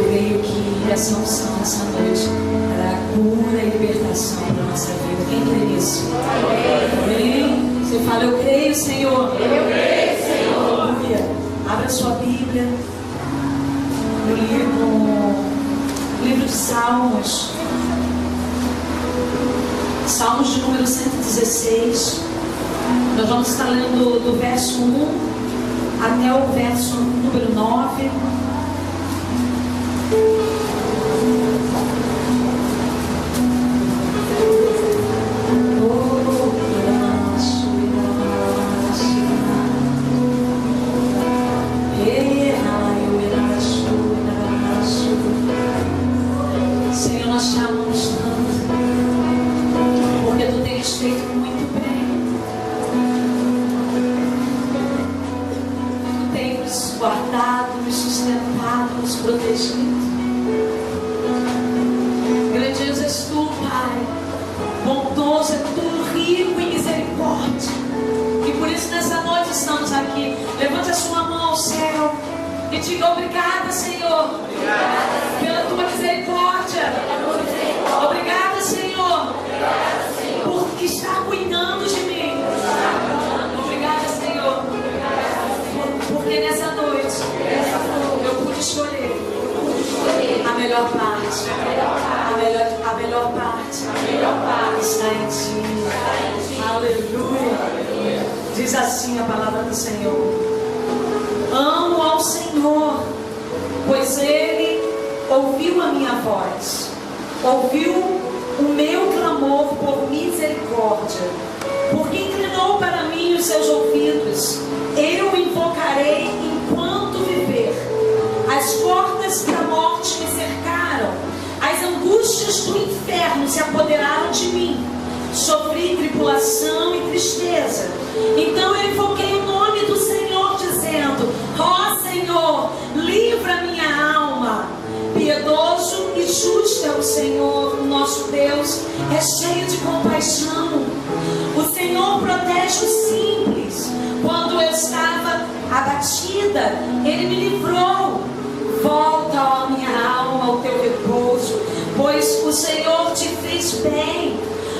creio que essa unção nessa noite trará cura e libertação para a nossa vida. Quem crê nisso? Amém? Você fala, eu creio, Senhor. Eu creio, Senhor. Aleluia. Abra sua Bíblia no livro de Salmos. Salmos de número 116. Nós vamos estar lendo do verso 1 até o verso número 9. Senhor, nós te amamos tanto, porque tu tens feito muito bem. Tu tens nos guardado, nos sustentado, nos protegido. Grandioso és tu, Pai. Bondoso é tu, rico em misericórdia. E por isso nessa noite estamos aqui. Levante a sua mão ao céu e diga obrigada, Senhor, pela tua misericórdia. Obrigada, Senhor, porque está cuidando de mim. Obrigada, Senhor, porque nessa noite eu pude escolher a melhor parte. A melhor parte está em ti. Aleluia. Diz assim a palavra do Senhor: amo ao Senhor, pois Ele ouviu a minha voz, ouviu o meu clamor por misericórdia, porque inclinou para mim os seus ouvidos. Eu o invocarei enquanto viver. As portas da morte me cercaram, as angústias do inferno se apoderaram de mim. Sofri tribulação e tristeza. Então eu invoquei o nome do Senhor, dizendo: ó Senhor, livra minha alma. Piedoso e justo é o Senhor, o nosso Deus, é cheio de compaixão. O Senhor protege os simples. Quando eu estava abatida, Ele me livrou. Volta, ó minha alma, ao teu repouso, pois o Senhor te fez bem.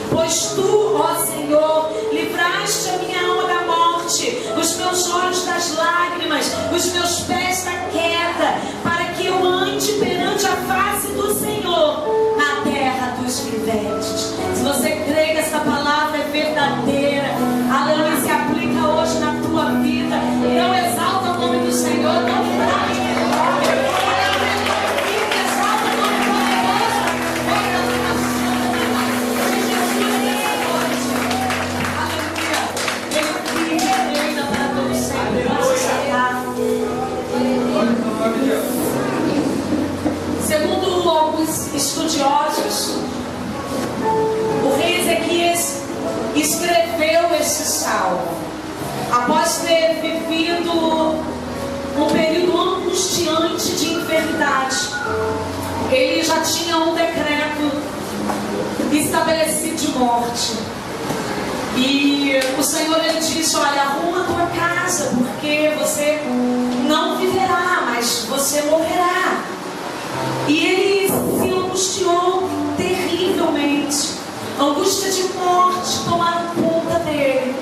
Pois tu, ó Senhor, livraste a minha alma da morte, os meus olhos das lágrimas, os meus pés da queda, para que eu ande perante a face do Senhor na terra dos viventes. Se você crê que essa palavra é verdadeira, aleluia, se aplica hoje na tua vida, não exalta o nome do Senhor, não faz. Segundo alguns estudiosos, o rei Ezequias escreveu esse salmo após ter vivido um período angustiante de enfermidade. Ele já tinha um decreto estabelecido de morte. E o Senhor, Ele disse: olha, arruma a tua casa, porque você não viverá, mas você morrerá. E ele se angustiou terrivelmente. Angústia de morte tomaram conta dele.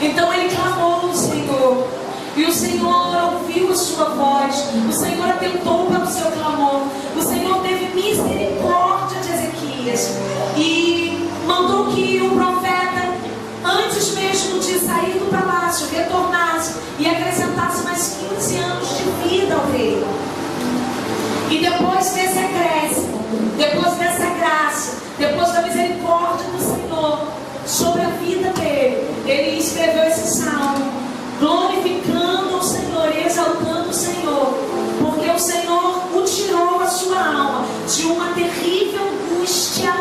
Então ele clamou ao Senhor, e o Senhor ouviu a sua voz. O Senhor atentou para o seu clamor. O Senhor teve misericórdia de Ezequias e mandou que o profeta, antes mesmo de sair do palácio, retornasse e acrescentasse mais 15 anos de vida ao rei. E depois desse acréscimo, depois dessa graça, depois da misericórdia do Senhor sobre a vida dele, ele escreveu esse salmo, glorificando o Senhor e exaltando o Senhor, porque o Senhor o tirou a sua alma de uma terrível angústia.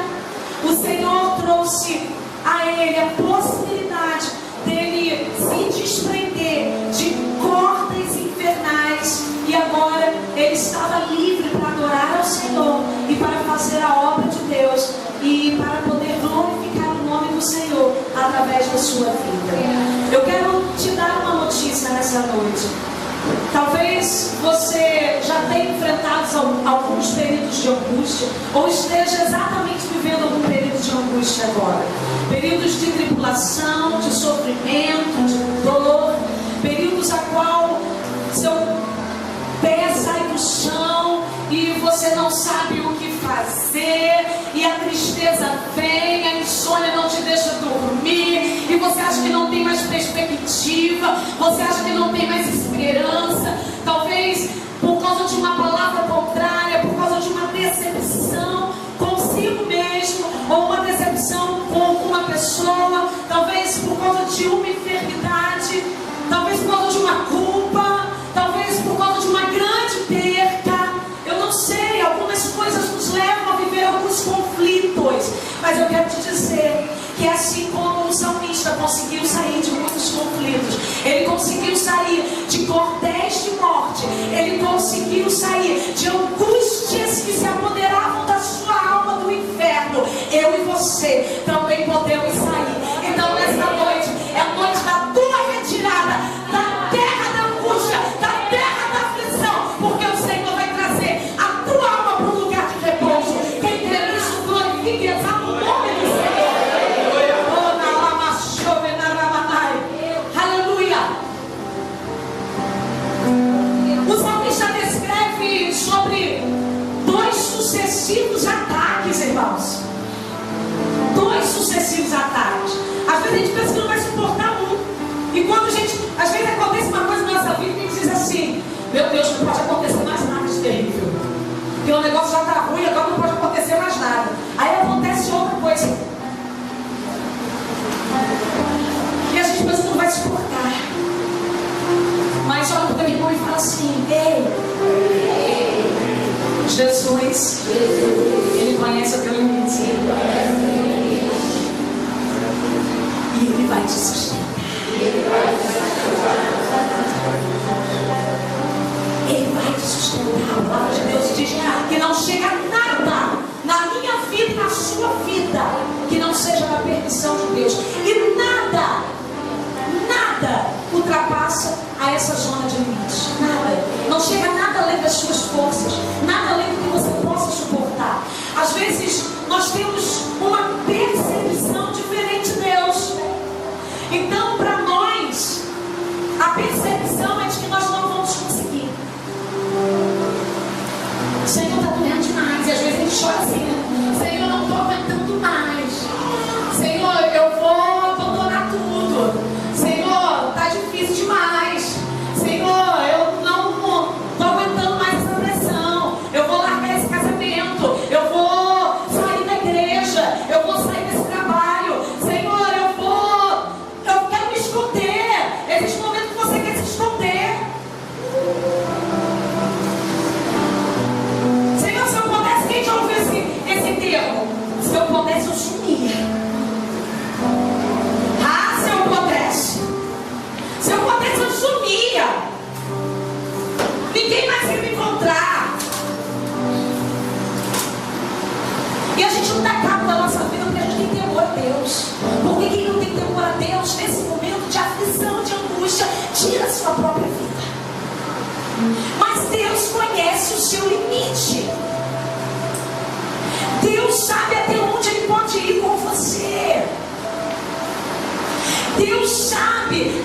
O Senhor trouxe a ele a possibilidade dele se desprender de cordas infernais, e agora ele estava livre para adorar ao Senhor e para fazer a obra de Deus e para poder glorificar o nome do Senhor através da sua vida. Eu quero te dar uma notícia nessa noite. Talvez você já tenha enfrentado alguns angústia, ou esteja exatamente vivendo algum período de angústia agora. Períodos de tribulação, de sofrimento, de dor, períodos a qual seu pé sai do chão e você não sabe o que fazer, e a tristeza vem, a insônia não te deixa dormir, e você acha que não tem mais perspectiva, você acha que não tem mais esperança, talvez por causa de uma palavra contrária, por causa de uma decepção consigo mesmo, ou uma decepção com uma pessoa, talvez por causa de uma enfermidade, talvez por causa de uma culpa, talvez por causa de uma grande perca. Eu não sei, algumas coisas nos levam a viver alguns conflitos, mas eu quero te dizer que assim como o salmista conseguiu sair de muitos conflitos, ele conseguiu sair de cordéis de morte, ele conseguiu sair de angústias que se apoderavam da sua alma do inferno. Eu e você também podemos sair. Então nesta noite é a noite da tua retirada da terra da angústia, da terra da aflição, porque o Senhor vai trazer a tua alma para um lugar de repouso. Quem crê nisso, glorifique e exalte o nome do Senhor. Aleluia. O salmista descreve sobre 2 sucessivos ataques, irmãos. 2 sucessivos ataques. Às vezes a gente pensa que não vai suportar um. E quando a gente, às vezes acontece uma coisa na nossa vida e a gente diz assim: meu Deus, não pode acontecer mais nada de terrível, porque o negócio já está ruim, agora não pode acontecer mais nada. Aí acontece outra coisa e a gente pensa que não vai suportar. Mas olha para o teu irmão e fala assim: ei, Jesus, Ele conhece o teu limite e Ele vai te sustentar. Ele vai te sustentar. A palavra de Deus diz que não chega nada na minha vida e na sua vida que não seja da permissão de Deus. E nada ultrapassa a essa zona de limite. Nada. Não chega nada além das suas forças. Nada além do que você possa suportar. Às vezes nós temos uma percepção diferente de Deus. Então, para nós, a percepção é de que nós não vamos conseguir. Senhor, está doendo demais. E às vezes a gente chora assim: Senhor, não estou aguentando mais. Senhor, eu vou abandonar tudo. Senhor, está difícil demais. Senhor, eu não estou aguentando mais essa pressão. Eu vou largar esse casamento. Eu vou sair da igreja. Eu vou sair desse trabalho. Senhor, eu quero me esconder. Existe um momento que você quer se esconder. Senhor, se eu pudesse, quem já ouviu esse termo? Se eu pudesse, eu sumia. Ah, se eu pudesse. Se eu pudesse, eu sumia. Ninguém mais ia me encontrar. E a gente não dá cabo da nossa vida porque a gente tem temor a Deus. Porque quem não tem temor a Deus, nesse momento de aflição, de angústia, tira a sua própria vida. Mas Deus conhece o seu limite. Deus sabe até onde Ele pode ir com você. Deus sabe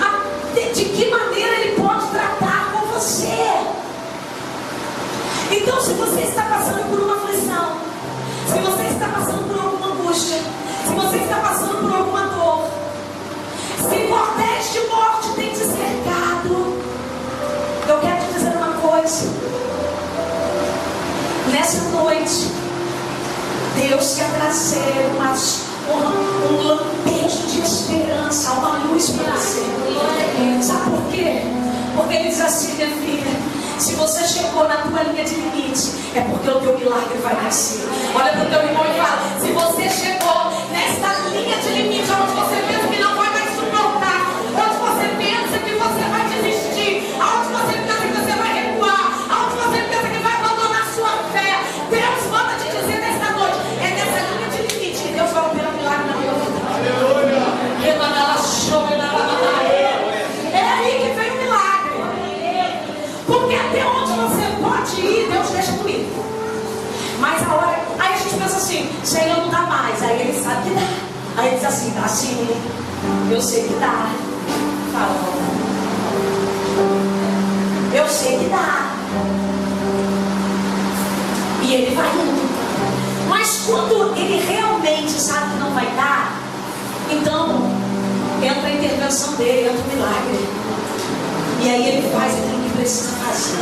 de que maneira Ele pode tratar com você. Então, se você está passando por uma aflição, se você está passando por alguma angústia, se você está passando por alguma dor, se cordéis de morte tem te cercado, eu quero te dizer uma coisa. Nessa noite, Deus quer trazer um lampejo de esperança, uma luz para você. Sabe por quê? Porque Ele diz assim: minha filha, se você chegou na tua linha de limite, é porque o teu milagre vai nascer. Olha para o teu irmão e fala: se você chegou nessa linha de limite, onde você pensa que não vai mais suportar, onde você pensa que você vai desistir, onde você pensa que você vai recuar, onde você pensa que vai abandonar sua fé, Deus manda te dizer nesta noite: é nessa linha de limite que Deus vai operar um milagre na tua vida. Aleluia! É aí que vem o milagre. Porque até onde você pode ir, Deus deixa tu ir. Mas a hora assim, dá sim. Eu sei que dá. Fala. Eu sei que dá. E ele vai indo. Mas quando ele realmente sabe que não vai dar, então entra a intervenção dele, entra o milagre. E aí ele faz aquilo que precisa fazer.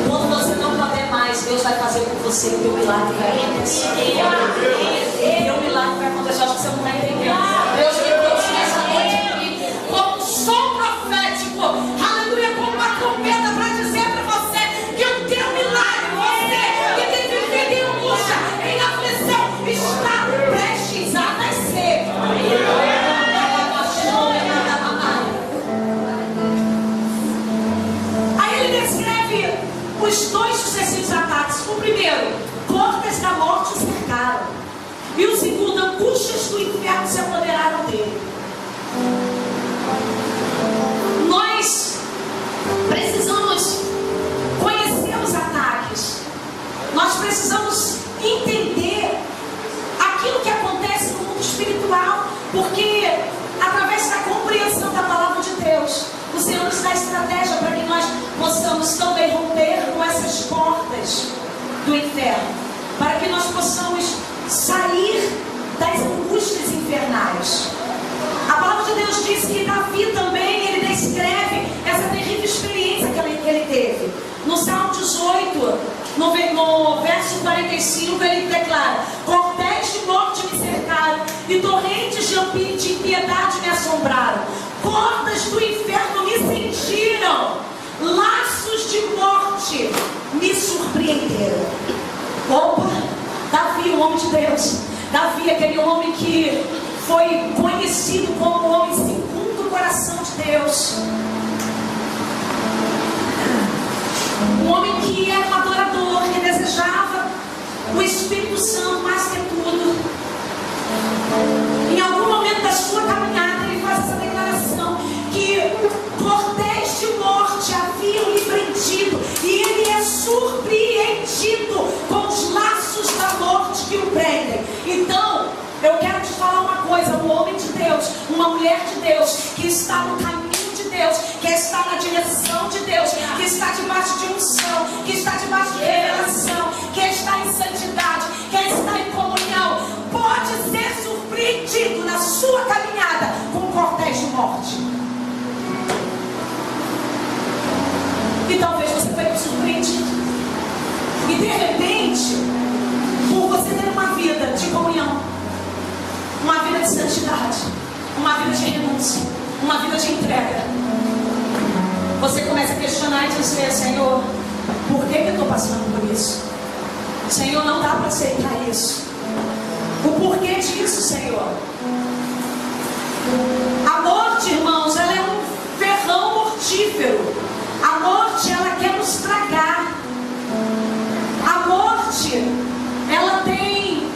Quando você não puder mais, Deus vai fazer com você e o teu milagre vai acontecer. E o milagre vai acontecer. Acho que você não está entendendo. Deus me trouxe nessa noite aqui como um som profético. Aleluia, como uma trombeta para dizer para você que o teu milagre, você que tem vivido em angústia, em aflição, está prestes a nascer. Os dois sucessivos ataques. O primeiro, portas da morte o cercaram. E o segundo, angústias do inferno se apoderaram dele. Nós precisamos conhecer os ataques. Nós precisamos entender aquilo que acontece no mundo espiritual. Porque através da compreensão da palavra de Deus, o Senhor nos dá estratégia para que nós possamos também romper com essas portas do inferno, para que nós possamos sair das angústias infernais. A palavra de Deus diz que Davi também, ele descreve essa terrível experiência que ele teve. No Salmo 18, no verso 45, ele declara: cordéis de morte me cercaram e torrentes de impiedade me assombraram. Cordas do inferno me cingiram, laços de morte me surpreenderam. Opa, Davi, o homem de Deus. Davi, aquele homem que foi conhecido como o homem segundo o coração de Deus. Um homem que era um adorador, que desejava o Espírito Santo mais que tudo. Em algum momento da sua caminhada, ele faz essa declaração que cordéis de morte haviam lhe prendido, e ele é surpreendido com os laços da morte que o prendem. Então, eu quero te falar uma coisa: um homem de Deus, uma mulher de Deus, que está no caminho de Deus, que está na direção de Deus, que está debaixo de unção, que está debaixo de revelação, que está em santidade, que está em comunhão, pode ser surpreendido na sua caminhada com cordéis de morte. E talvez você foi surpreendido. E de repente, por você ter uma vida de comunhão, uma vida de santidade, uma vida de renúncia, uma vida de entrega, você começa a questionar e dizer: Senhor, por que eu estou passando por isso? Senhor, não dá para aceitar isso. O porquê disso, Senhor? A morte, irmãos, ela é um ferrão mortífero. A morte, ela quer nos tragar. A morte, ela tem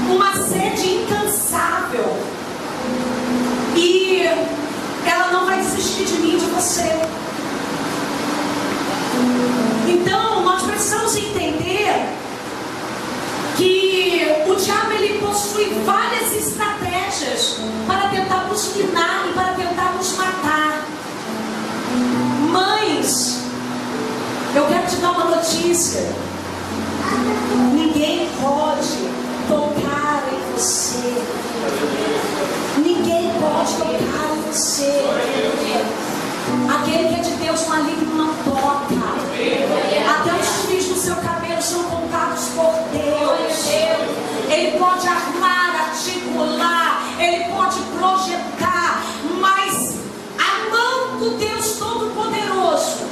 uma sede incansável. E ela não vai desistir de mim, de você. Então, nós precisamos entender que o diabo, ele possui várias estratégias para tentar nos minar e para tentar nos matar. Mães, eu quero te dar uma notícia: ninguém pode tocar em você. Ninguém pode tocar em você. Aquele que é de Deus, o maligno não toca. Até os fios do seu cabelo são contados por Deus. Ele pode armar, articular, ele pode projetar, mas a mão do Deus Todo-Poderoso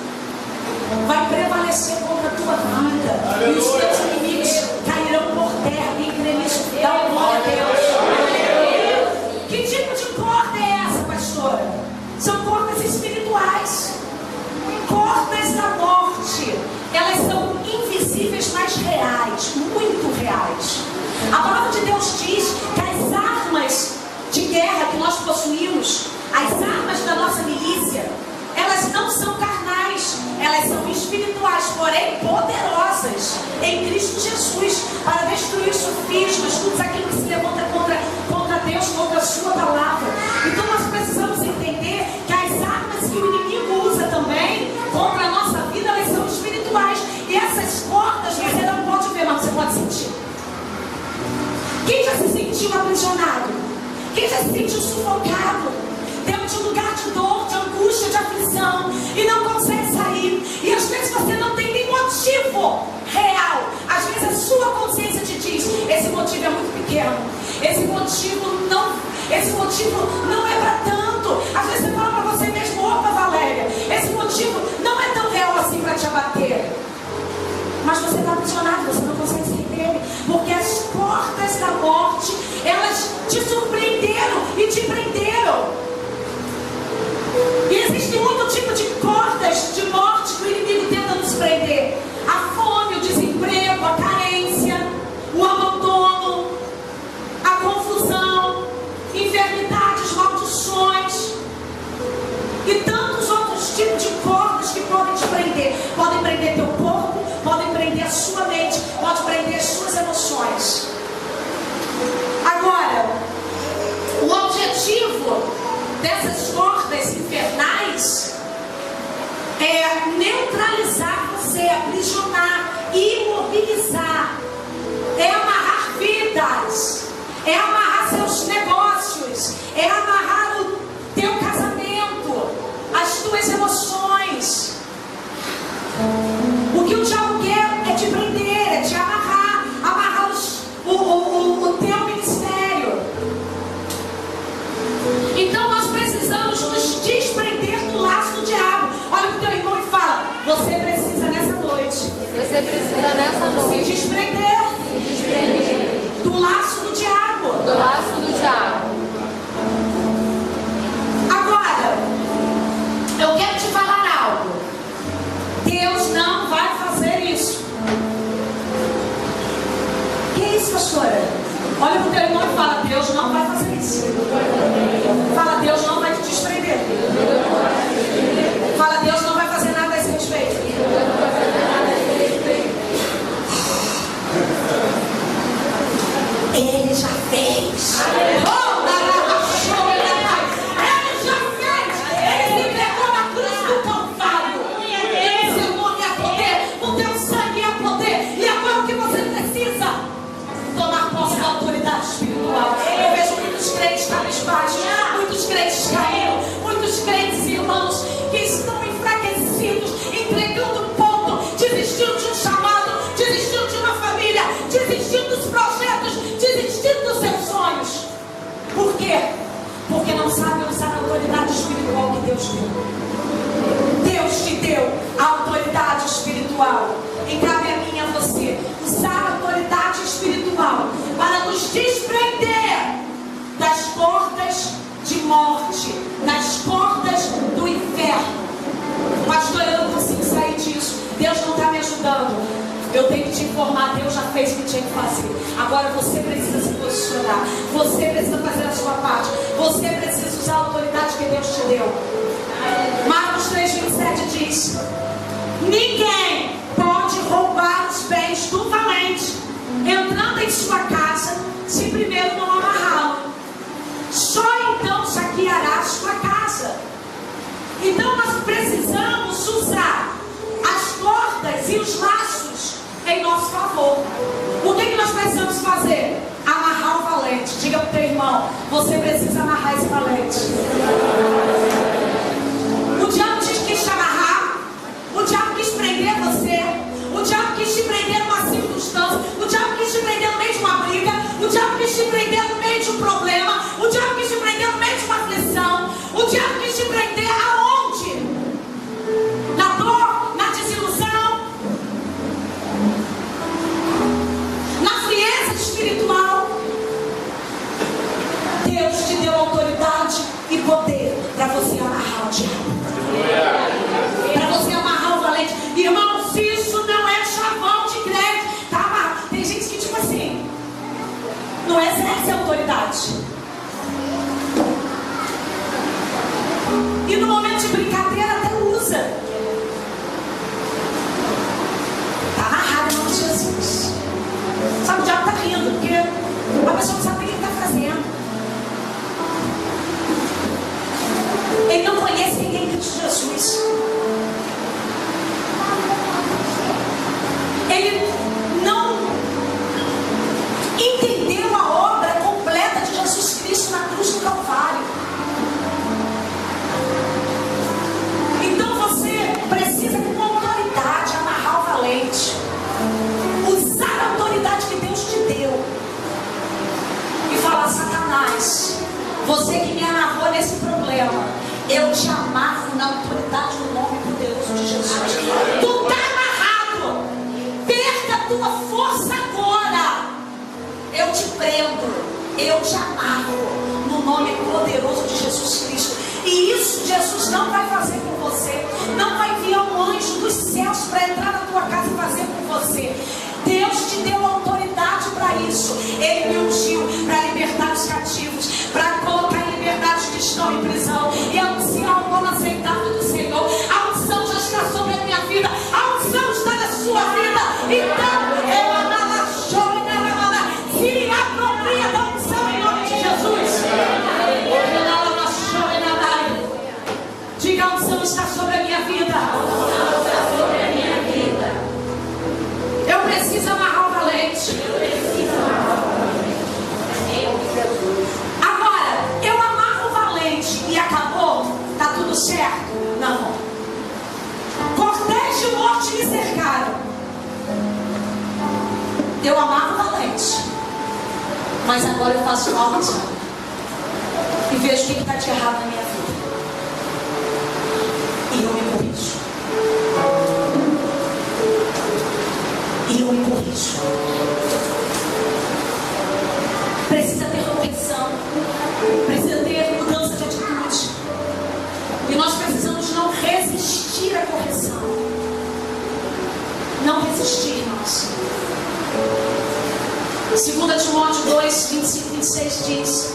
vai prevalecer contra a tua vida. E os teus inimigos cairão por terra. Quem crê nisso, dá glória a Deus. Que tipo de corda é essa, pastora? São cordas espirituais. Cordas da morte. Elas sentiu aprisionado? Quem já se sentiu sufocado dentro de um lugar de dor, de angústia, de aflição e não consegue sair? E às vezes você não tem nem motivo real. Às vezes a sua consciência te diz: esse motivo é muito pequeno, esse motivo não é para tanto. Às vezes você fala para você mesmo: opa, Valéria, esse motivo não é tão real assim para te abater. Mas você está aprisionado, você não consegue sair dele, porque as portas da morte, elas te surpreenderam e te prenderam. E existe muito tipo de cordas de morte que o inimigo tenta nos prender: a fome, o desemprego, a carência, o abandono, a confusão, enfermidades, maldições e tantos outros tipos de cordas que podem te prender. Podem prender teu corpo, podem prender a sua mente, pode prender as suas emoções. Agora, o objetivo dessas cordas infernais é neutralizar você, aprisionar, imobilizar, é amarrar vidas, é amarrar seus negócios, é amarrar o teu casamento, as tuas emoções. O que o diabo quer é te prender, é te amarrar, amarrar o teu ministério. Então nós precisamos nos desprender do laço do diabo. Olha para o teu irmão e fala: você precisa nessa noite se desprender do laço do diabo. Agora, eu quero te falar algo. Deus não vai fazer isso. Que isso, pastora? Olha para o teu irmão e fala: Deus não vai fazer isso. Fala: Deus não vai te desprender. Fala: Deus não vai fazer nada a esse respeito. Ele já fez. Ele já fez. Ele se entregou na cruz do Calvário. Seu nome é poder, o teu sangue é poder. E agora o que você precisa? Tomar posse da autoridade espiritual. Eu vejo muitos crentes cabisbaixos, muitos crentes caíram, muitos crentes irmãos que estão enfraquecidos, entregando ponto, desistindo de um chamado, desistindo de uma família, desistindo dos projetos, desistindo dos seus sonhos. Por quê? Porque não sabem usar a autoridade espiritual que Deus deu. Deus te deu a autoridade espiritual. E cabe a mim e a você usar a autoridade espiritual para nos desprender das cordas de morte, das cordas do inferno. Pastor, eu não consigo sair disso. Deus não está me ajudando. Eu tenho que te informar: Deus já fez o que tinha que fazer. Agora você precisa se posicionar. Você precisa fazer a sua parte. Você precisa usar a autoridade que Deus te deu. Marcos 3:27 diz: ninguém pode roubar os bens do valente entrando em sua casa, se primeiro não amarrá-lo. Só então saqueará a sua casa. Então nós precisamos usar as cordas e os laços em nosso favor. O que nós precisamos fazer? Amarrar o valente. Diga para o teu irmão: você precisa amarrar esse valente. O diabo quis te amarrar, o diabo quis prender você, o diabo quis te prender numa circunstância, o diabo quis te prender no meio de uma briga, o diabo quis te prender no meio de um problema, o diabo quis te prender no meio de uma aflição, o diabo quis te prender aonde? Na dor, na desilusão, na frieza espiritual. Deus te deu autoridade e poder para Você que me amarrou nesse problema, eu te amarro na autoridade do nome poderoso de Jesus. Tu está amarrado. Perca a tua força agora. Eu te prendo. Eu te amarro no nome poderoso de Jesus Cristo. E isso Jesus não vai fazer com você. Não vai enviar um anjo dos céus para entrar na tua casa e fazer com você. Deus te deu autoridade para isso. Ele me ungiu para libertar os cativos, para colocar em liberdade os que estão em prisão e anunciar o nome aceitável do Senhor. A unção já está sobre a minha vida. A unção está na sua vida. Então, se apropria da unção em nome de Jesus. Diga: a unção está sobre a minha vida. Eu preciso amarrar o valente. Agora, eu amarro o valente e acabou? Tá tudo certo? Não. Cortês de morte me cercaram. Eu amarro o valente, mas agora eu faço uma oração e vejo o que está de errado na minha vida. E eu me corrijo. Precisa ter correção. Precisa ter mudança de atitude. E nós precisamos não resistir à correção. Não resistir, irmãos. 2 Timóteo 2, 25 e 26 diz: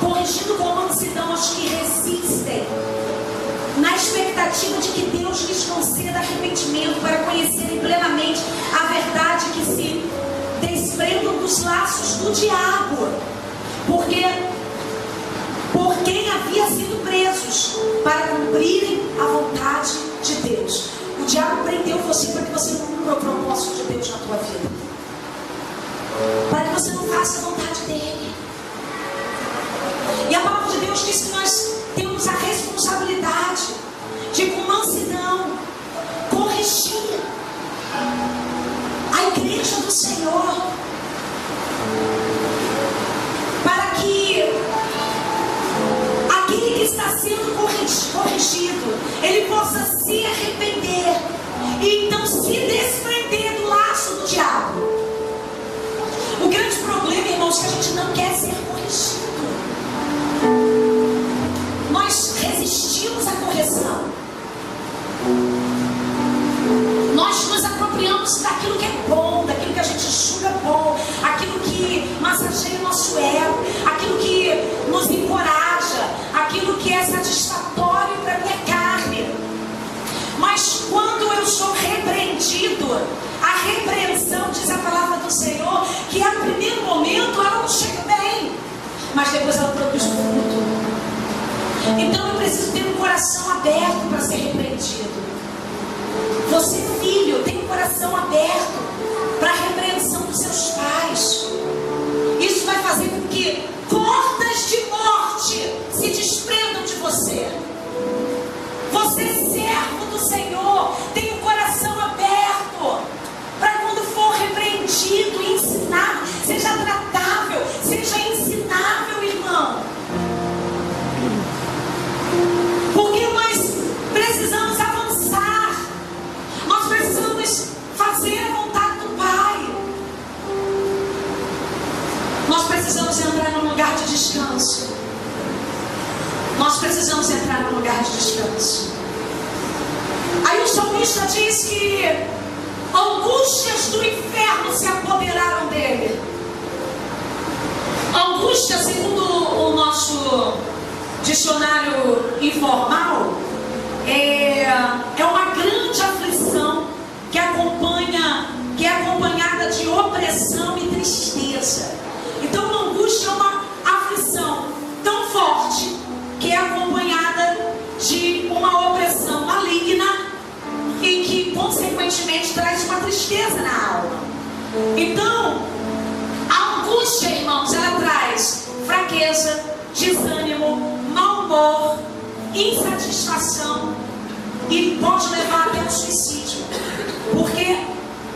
corrigindo com mansidão os que resistem, na expectativa de que Deus lhes conceda arrependimento para conhecerem plenamente a verdade, que se desprendam dos laços do diabo, porque por quem havia sido presos, para cumprirem a vontade de Deus. O diabo prendeu você para que você não cumpra o propósito de Deus na tua vida, para que você não faça a vontade dele. E a palavra de Deus diz que nós temos a responsabilidade de, com mansidão, corrigir a igreja do Senhor, para que aquele que está sendo corrigido, ele possa se arrepender e então se desprender do laço do diabo. O grande problema, irmãos, é que a gente não quer ser corrigido. Nós resistimos à correção. Nós nos apropriamos daquilo que é bom, daquilo que a gente julga bom, aquilo que massageia o nosso ego, aquilo que nos encoraja, aquilo que é satisfatório para a minha carne. Mas quando eu sou repreendido, a repreensão, diz a palavra do Senhor, que a primeiro momento ela não chega bem, mas depois ela produz fruto. Então eu preciso ter um coração aberto para ser repreendido. Você, filho, tem um coração aberto para a repreensão dos seus pais. Isso vai fazer com que cordas de morte se desprendam de você. Você, servo do Senhor, tem um coração aberto para quando for repreendido e ensinado, seja tratável, seja ensinável, irmão. Porque nós precisamos avançar, nós precisamos fazer a vontade do Pai, nós precisamos entrar num lugar de descanso. Nós precisamos entrar num lugar de descanso. Aí o salmista diz que angústias do inferno se apoderaram dele. Angústia, segundo o nosso dicionário informal, é uma grande aflição que é acompanhada de opressão e tristeza. Então, uma angústia é uma aflição tão forte que é acompanhada de uma opressão maligna e que, consequentemente, traz uma tristeza na alma. Então, a angústia, irmãos, ela traz fraqueza, desânimo, mau humor, insatisfação e pode levar até o suicídio. Porque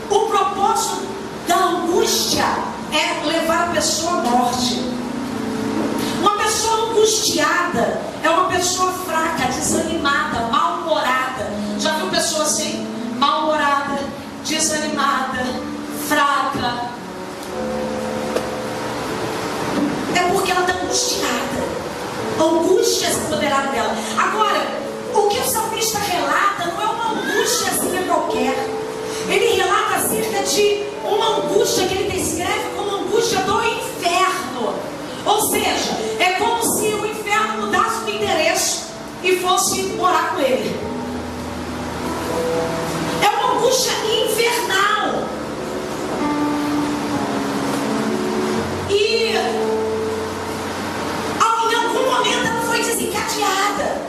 o propósito da angústia é levar a pessoa à morte. Uma pessoa angustiada angustiada é uma pessoa fraca, desanimada, mal-humorada. Já viu pessoa assim? Mal-humorada, desanimada, fraca. É porque ela está angustiada. Angústia se apoderaram dela. Agora, o que o salmista relata não é uma angústiazinha qualquer. Ele relata acerca de uma angústia que ele descreve como angústia do inferno. Ou seja, é como se o inferno mudasse o endereço e fosse morar com ele. É uma angústia infernal. E em algum momento ela foi desencadeada.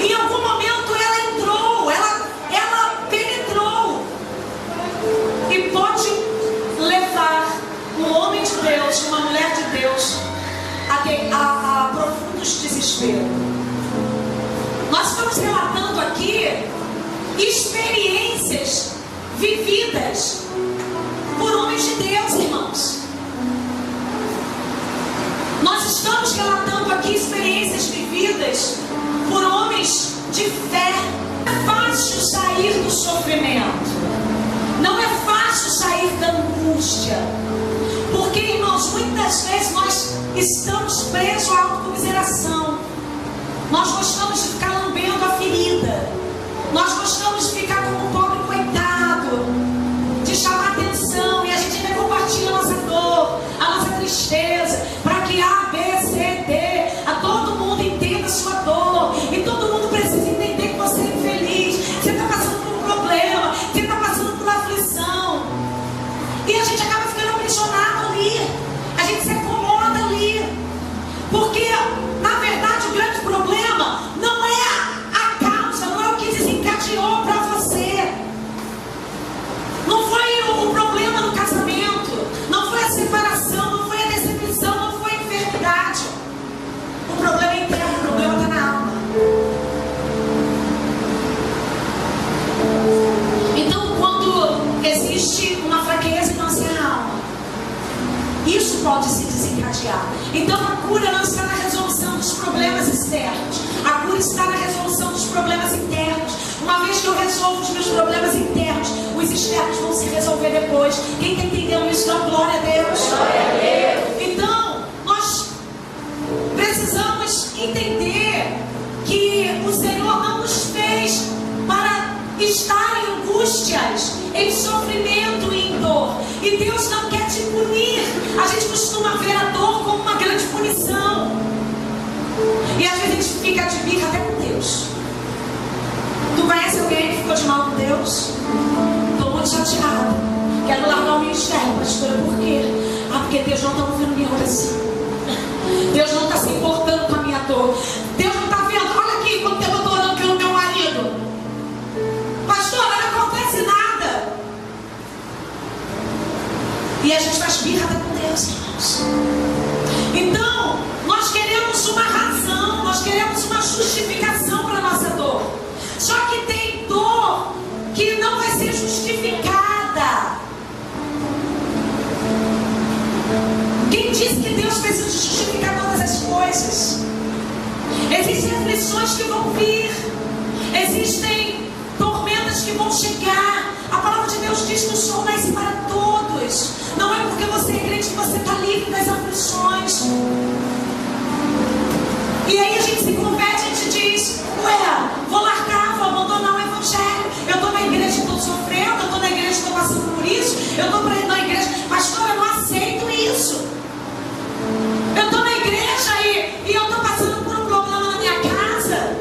Em algum momento ela entrou, ela penetrou. E pode levar um homem de Deus, uma mulher de Deus, a profundos desespero. Nós estamos relatando aqui experiências vividas por homens de Deus, irmãos. Nós estamos relatando aqui experiências vividas por homens de fé. Não é fácil sair do sofrimento. Não é fácil sair da angústia. Porque, irmãos, muitas vezes nós estamos presos à autocomiseração. Nós gostamos de ficar lambendo a ferida. Nós gostamos de ficar como um pobre coitado, de chamar atenção. E a gente ainda compartilha a nossa dor, a nossa tristeza, para que A, B, C, D, todo mundo entenda a sua dor. E todo mundo precisa entender que você é infeliz. Você está passando por um problema, você está passando por aflição. E a gente acaba ficando aprisionado ali. A gente se acomoda ali. Porque, na verdade, o grande problema não é a causa, não é o que desencadeou para você. Não foi o problema no casamento, não foi a separação, não foi a decepção, não foi a enfermidade. O problema é interno, o problema está na alma. Então, quando existe uma fraqueza em nossa alma, isso pode se desencadear. Então a cura não está na resolução dos problemas externos. A cura está na resolução dos problemas internos. Uma vez que eu resolvo os meus problemas internos, os externos vão se resolver depois. Quem está entendendo isso, dá glória a Deus. Glória a Deus. Então, nós precisamos entender que o Senhor não nos fez para estar em angústias, em sofrimento e em dor. E Deus não quer te punir. A gente costuma ver a dor como uma grande punição. E às vezes a gente fica de birra até com Deus. Tu conhece alguém que ficou de mal com Deus? Estou muito chateada. Quero largar o ministério, pastora. Por quê? Porque Deus não está ouvindo minha oração. Deus não está se importando com a minha dor. Deus não está vendo. Olha aqui, quanto tempo eu estou orando pelo meu marido. Pastora, não acontece nada. E a gente faz birra com Deus, irmãos. Então, nós queremos uma razão, nós queremos uma justificação para a nossa dor. Só que tem dor que não vai ser justificada. Quem disse que Deus precisa justificar todas as coisas? Existem aflições que vão vir. Existem tormentas que vão chegar. A palavra de Deus diz que o sol nasce para todos. Não é porque você é crente que você está livre das aflições. E aí a gente se converte e a gente diz: ué, vou largar, vou abandonar o evangelho. Eu estou na igreja e estou sofrendo. Eu estou na igreja e estou passando por isso. Eu estou na igreja, pastor, eu não aceito isso. Eu estou na igreja e eu estou passando por um problema na minha casa.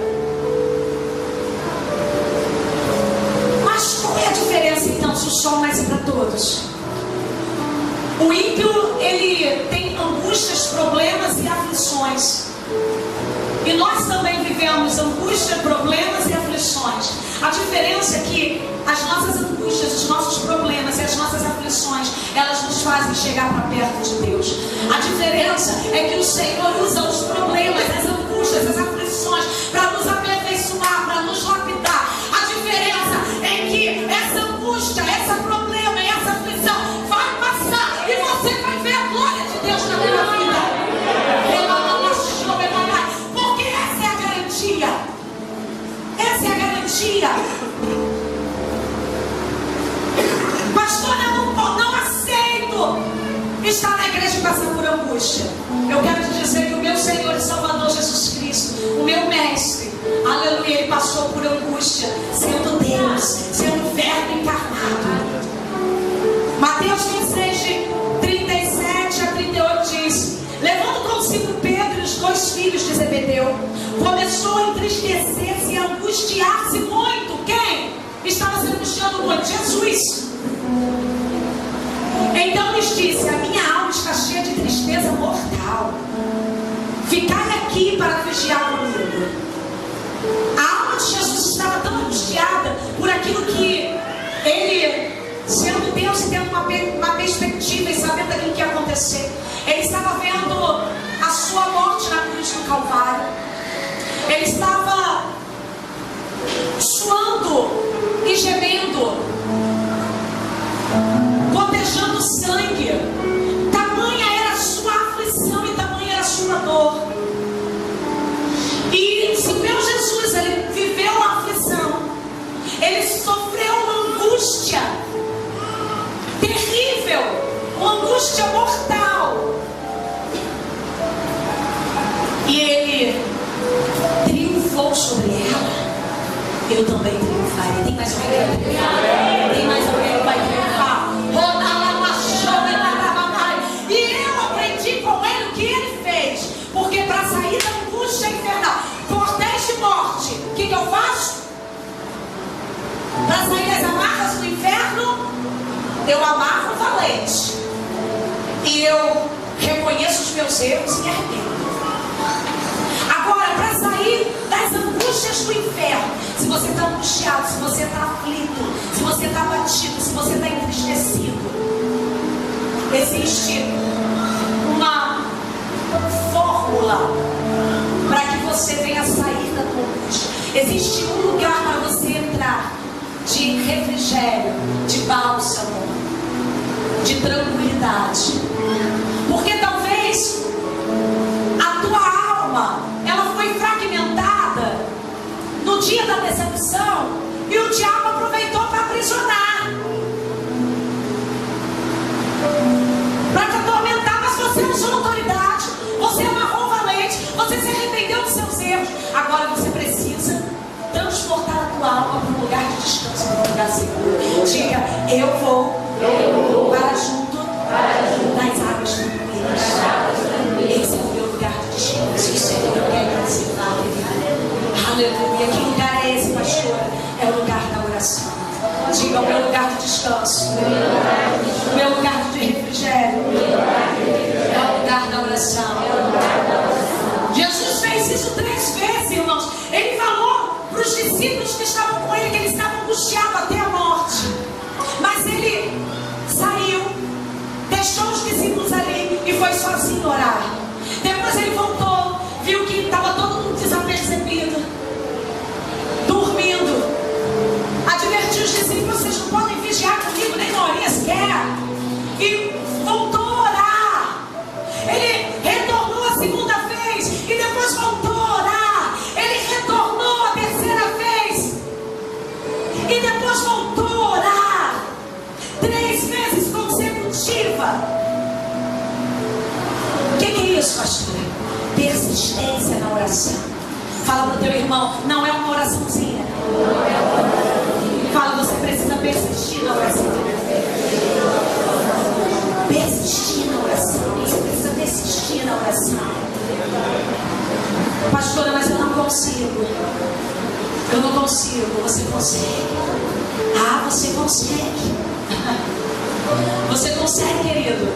Mas qual é a diferença então se o sol nasce para todos? O ímpio, ele tem angústias, problemas e aflições. E nós também vivemos angústia, problemas e aflições. A diferença é que as nossas angústias, os nossos problemas e as nossas aflições, elas nos fazem chegar para perto de Deus. A diferença é que o Senhor usa os problemas, as angústias, as aflições para nos aperfeiçoar, para nos lapidar. A diferença é que essa angústia, esse problema e essa aflição vai passar e você vai ver a glória de Deus na tua vida. passar por angústia, eu quero te dizer que o meu Senhor e Salvador Jesus Cristo, o meu mestre, aleluia, ele passou por angústia, sendo Deus, sendo verbo encarnado. Mateus 26, de 37 a 38 diz: levando consigo Pedro e os 2 filhos de Zebedeu, começou a entristecer-se e a angustiar-se muito. Quem estava se angustiando muito? Jesus. Então lhes disse: a minha alma está cheia de tristeza mortal. Ficai aqui para vigiar comigo. A alma de Jesus estava tão angustiada por aquilo que ele, sendo Deus e tendo uma perspectiva e sabendo aquilo que ia acontecer, ele estava vendo a sua morte na cruz do Calvário. Ele estava suando e gemendo, gotejando sangue. Tamanha era a sua aflição e tamanha era a sua dor. E se o meu Jesus, ele viveu a aflição, ele sofreu uma angústia terrível, uma angústia mortal, e ele triunfou sobre ela, eu também triunfarei. Tem mais alguém que vai triunfar? Tem mais alguém que vai triunfar? E eu aprendi com ele o que ele fez, porque para sair da angústia infernal, cordéis de morte, o que eu faço? Para sair das amarras do inferno, eu amarro o valente, e eu reconheço os meus erros e me arrependo. Agora, para sair das angústias do inferno, se você está angustiado, se você está aflito, se você está abatido, se você está entristecido, existe uma fórmula para que você venha sair da tua angústia. Existe um lugar para você entrar de refrigério, de bálsamo, de tranquilidade. Porque talvez a tua alma, ela foi fragmentada no dia da decepção, e o diabo aproveitou para aprisionar, para te atormentar. Mas você usou autoridade, você amarrou o valente, você se arrependeu dos seus erros. Agora você precisa transportar a tua alma para um lugar de descanso, para um lugar seguro. Diga: eu vou para junto das águas tranquilas. Esse é o meu lugar de descanso. O Senhor quer trazer. Aleluia. Que lugar é esse, pastor? É o lugar da oração. Diga: o meu lugar de descanso, o meu lugar de refrigério é o lugar da oração. Jesus fez isso 3 vezes, irmãos. Ele falou para os discípulos que estavam com ele que ele estava angustiado até a morte, mas ele saiu, deixou os discípulos ali e foi sozinho orar. Depois ele voltou, viu que estava todo mundo desapercebido, dormindo. Advertiu os discípulos: vocês não podem vigiar comigo nem uma horinha sequer. E voltou a orar. Ele retornou a segunda vez e depois voltou a orar. Ele retornou a terceira vez e depois voltou a orar. 3 vezes consecutiva. O que é isso, pastor? Persistência na oração. Fala para o teu irmão: não é uma oraçãozinha. Fala: você precisa persistir na oração. Persistir na oração. Você precisa persistir na oração. Pastora, mas eu não consigo. Eu não consigo. Você consegue. Ah, você consegue. Você consegue, querido.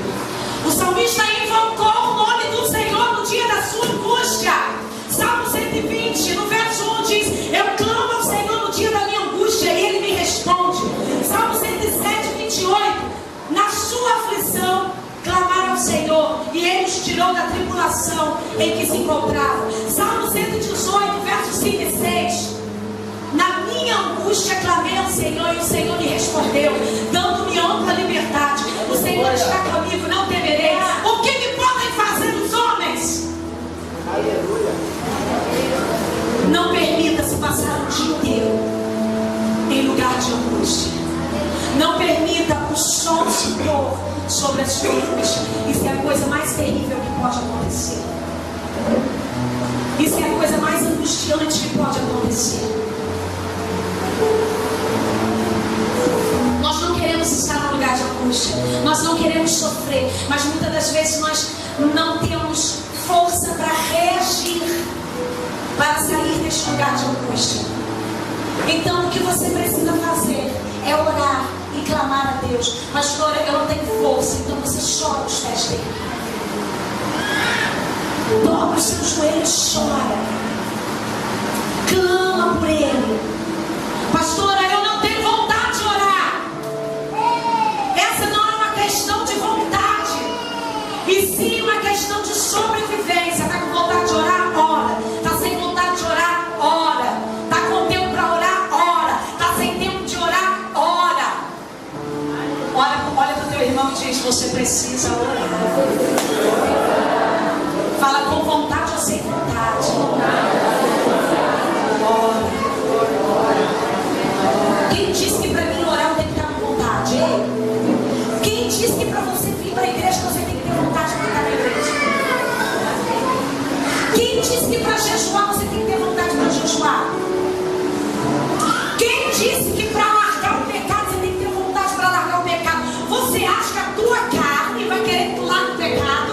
O salmista invocou o nome do Senhor no dia da sua angústia. Salmo 120, no verso 1 diz: eu clamo ao Senhor no dia da minha angústia e Ele me responde. Salmo 107, 28, na sua aflição clamaram ao Senhor e Ele os tirou da tribulação em que se encontravam. Salmo 118, versos 5 e 6, na minha angústia clamei ao Senhor e o Senhor me respondeu, dando-me ampla liberdade. O Senhor está comigo, não temerei. O que me podem fazer os homens? Aleluia. Não permita-se passar o dia inteiro em lugar de angústia. Não permita o sol se pôr sobre a sua angústia. Isso é a coisa mais mais terrível que pode acontecer. Isso é a coisa mais angustiante que pode acontecer. Nós não queremos estar no lugar de angústia. Nós não queremos sofrer. Mas muitas das vezes nós não temos força para reagir, para sair deste lugar de angústia. Então o que você precisa fazer é orar e clamar a Deus. Pastora, eu não tenho força. Então você chora os pés dele. Dobra os seus joelhos, chora. Clama por ele. Pastora, eu não tenho vontade de orar. Essa não é uma questão de vontade, e sim uma questão de sobrevivência. Está com vontade de orar? Ora. Está sem vontade de orar? Ora. Está com tempo para orar? Ora. Está sem tempo de orar? Ora. Olha para o teu irmão e diz: você precisa orar. Fala com vontade ou sem vontade. Ora. Quem disse que para mim orar eu tenho que estar com vontade? Quem disse que para você vir para a igreja você tem que ter vontade de estar na igreja? Quem disse que para jejuar você tem que ter vontade para jejuar? Quem disse que para largar o pecado você tem que ter vontade para largar o pecado? Você acha que a tua carne vai querer que tu largue o pecado?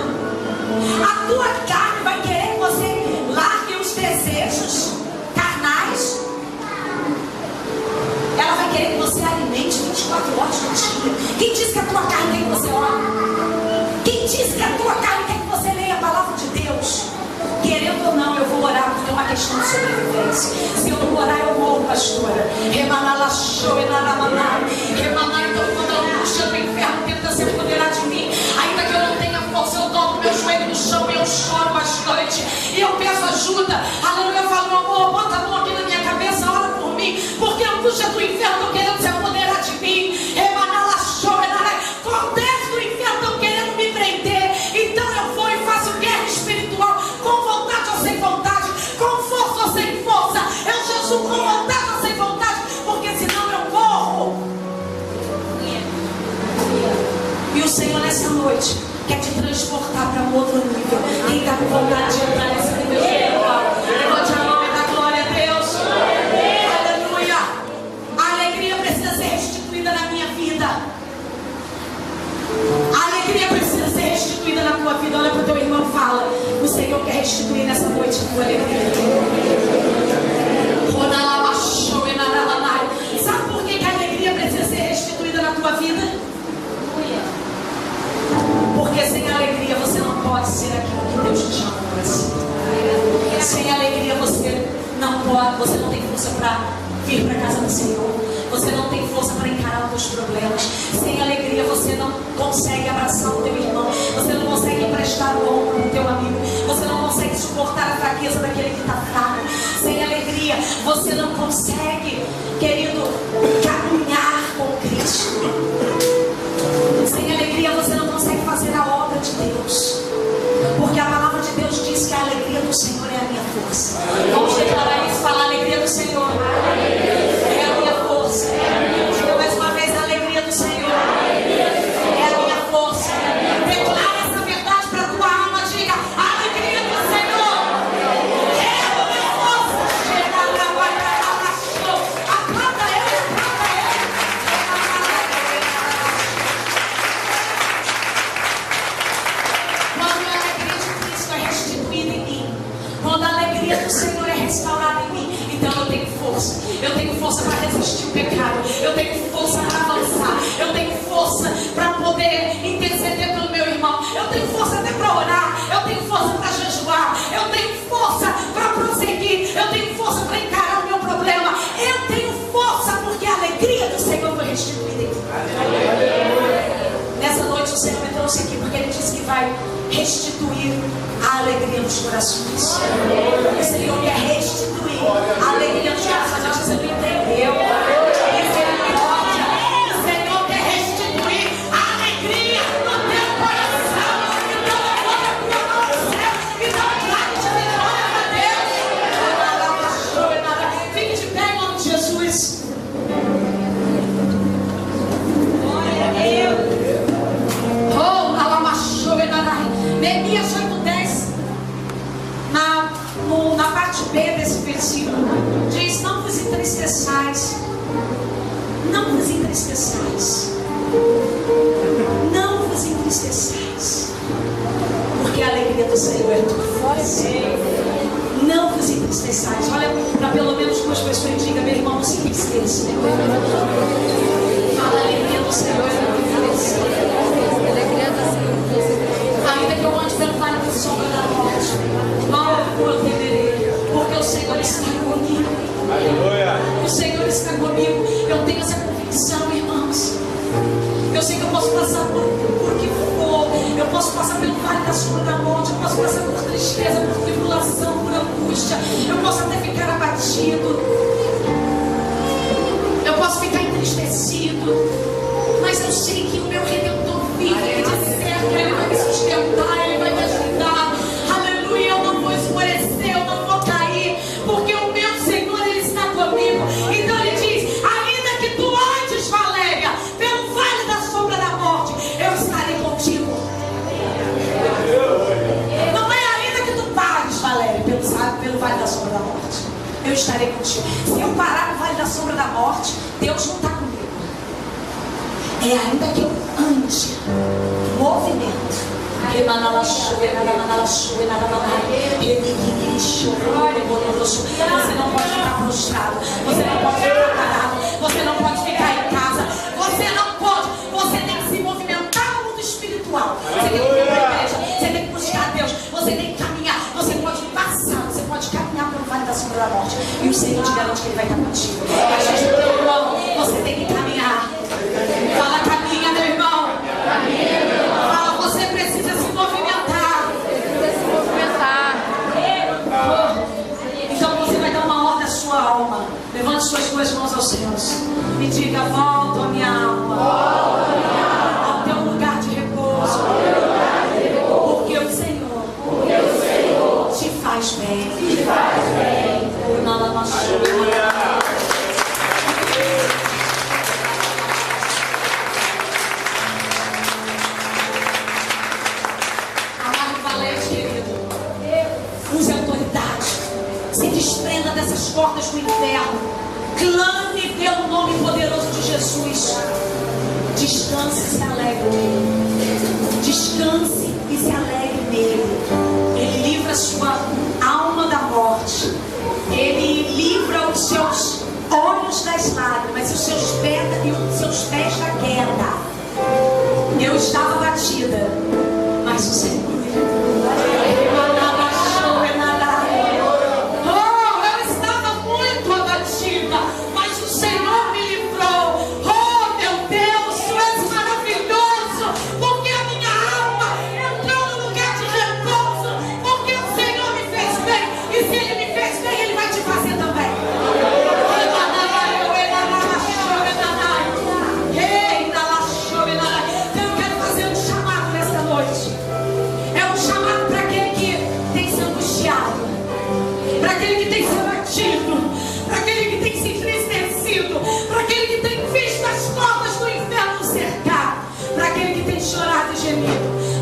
A tua carne vai querer que você largue os desejos carnais? Ela vai querer que você alimente 24 horas no dia. Quem disse que a tua carne quer que você ore? Quem disse que a tua carne quer que você leia a palavra de Deus? Querendo ou não, eu vou orar, porque é uma questão de sobrevivência. Se eu não orar, eu morro, pastora. Então, quando a angústia do inferno tenta se apoderar de mim, ainda que eu não tenha força, eu dobro meu joelho no chão e eu choro bastante. E eu peço ajuda. Aleluia, eu falo: meu amor, bota a mão aqui na minha cabeça, ora por mim, porque a angústia do inferno está querendo se apoderar de mim. Cortez do inferno estão querendo me prender. Então eu vou e faço guerra espiritual, com vontade ou sem vontade, com força ou sem força. Eu jejuo com vontade ou sem vontade, porque senão eu morro. E o Senhor nessa noite quer te transportar para um outro nível. Quem está com vontade de entrar nesse nível espiritual, levante a mão e dá glória a Deus. Aleluia. A alegria precisa ser restituída na minha vida. A alegria precisa ser restituída na tua vida. Olha para o teu irmão e fala: o Senhor quer restituir nessa noite a tua alegria. Sabe por que a alegria precisa ser restituída na tua vida? Porque sem alegria você não pode ser aquilo que Deus te chama para ser. Sem alegria você não pode, você não tem força para vir para a casa do Senhor. Você não tem força para encarar os teus problemas. Sem alegria você não consegue abraçar o teu irmão. Você não consegue emprestar o ombro para o teu amigo. Você não consegue suportar a fraqueza daquele que está fraco. Sem alegria você não consegue, querido, caminhar com Cristo. Sem alegria você não consegue fazer a obra de Deus. Porque a palavra de Deus diz que a alegria do Senhor é a minha força. Vamos declarar isso, falar: a alegria do Senhor é a minha força. Diga mais uma vez: a alegria do Senhor é a minha força. Declara essa verdade para a tua alma. Diga: a alegria do Senhor é a minha força. Aplauda ele, aplauda ele. Quando a alegria de Cristo é restituída em mim, quando a alegria do Senhor é restaurada em mim, então eu tenho força. Eu tenho força para resistir o pecado. Eu tenho força para avançar. Eu tenho força para poder interceder pelo meu irmão. Eu tenho força até para orar. Eu tenho força para jejuar. Eu tenho força para prosseguir. Eu tenho força para encarar o meu problema. Eu tenho força porque a alegria do Senhor foi restituída em mim. Nessa noite o Senhor me trouxe aqui porque Ele disse que vai restituir a alegria nos corações. O Senhor quer restituir a alegria nos corações. Você não entendeu? Misericórdia. O Senhor quer restituir a alegria no teu coração. Então levanta a tua mão ao céu e dá um grande de vitória para Deus. Fique de pé em nome de Jesus. Glória a Deus. Oh, alegria do Senhor é tua força. Não vos entristeçais. Olha para pelo menos duas pessoas e diga: meu irmão, não se entristeça. Fala, a alegria do Senhor é tua força. Ainda que eu ande pelo vale da sombra da morte, mal eu temerei, porque o Senhor está comigo. Aleluia. O Senhor está comigo. Eu tenho essa convicção, irmãos. Eu sei que eu posso passar por o que for. Eu posso passar pelo vale da sombra da morte. Eu posso passar por tristeza, por tribulação, por angústia. Eu posso até ficar abatido. Eu posso ficar entristecido. Mas eu sei que o meu Redentor vive. Ele de certo, Ele vai me sustentar, Ele vai me ajudar. Aleluia, eu não vou esmorecer, eu não vou cair, porque o meu Senhor, Ele está comigo. Então Ele diz: ainda que tu andes, Valéria, pelo vale da sombra da morte, eu estarei contigo. Não é ainda que tu pares, Valéria, pelo vale da sombra da morte, eu estarei contigo. Se eu parar no vale da sombra da morte, Deus não está comigo. É ainda que eu ande, movimento. Você não pode ficar frustrado, você não pode ficar parado, você não pode ficar em casa, você não pode, você tem que se movimentar no mundo espiritual. Você tem que ir para a igreja, você tem que buscar Deus, você tem que caminhar, você pode passar, você pode caminhar pelo vale da sombra da morte, e o Senhor te garante que Ele vai estar contigo. Mas meu irmão, você tem que caminhar. Fala, caminha, meu irmão. Fala, você precisa se movimentar. Então você vai dar uma ordem à sua alma. Levante suas duas mãos aos céus e diga: volta a minha alma ao teu lugar de repouso, porque o Senhor te faz bem. Por nada mais. Use autoridade. Se desprenda dessas portas do inferno. Clame pelo nome poderoso de Jesus. Descanse e se alegre nele. Descanse e se alegre nele. Ele livra a sua alma da morte. Ele livra os seus olhos das lágrimas e os seus pés da queda. Eu estava batida, mas o Senhor me livrou.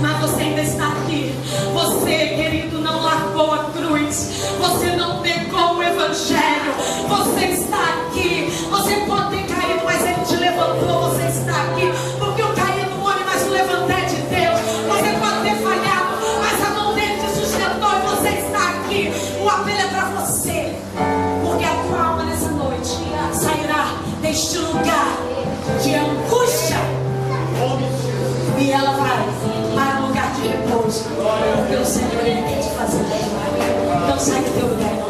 Mas você ainda está aqui. Você, querido, não largou a cruz. Você não negou o Evangelho. Você está aqui. Você pode ter caído, mas Ele te levantou. Você está aqui porque o cair do homem, mas o levantar é de Deus. Você pode ter falhado, mas a mão dele te sustentou e você está aqui. O apelo é para você, porque a tua alma nessa noite sairá deste lugar de angústia e ela vai para um lugar de repouso, porque o Senhor, Ele quer te fazer. Então sai do teu lugar.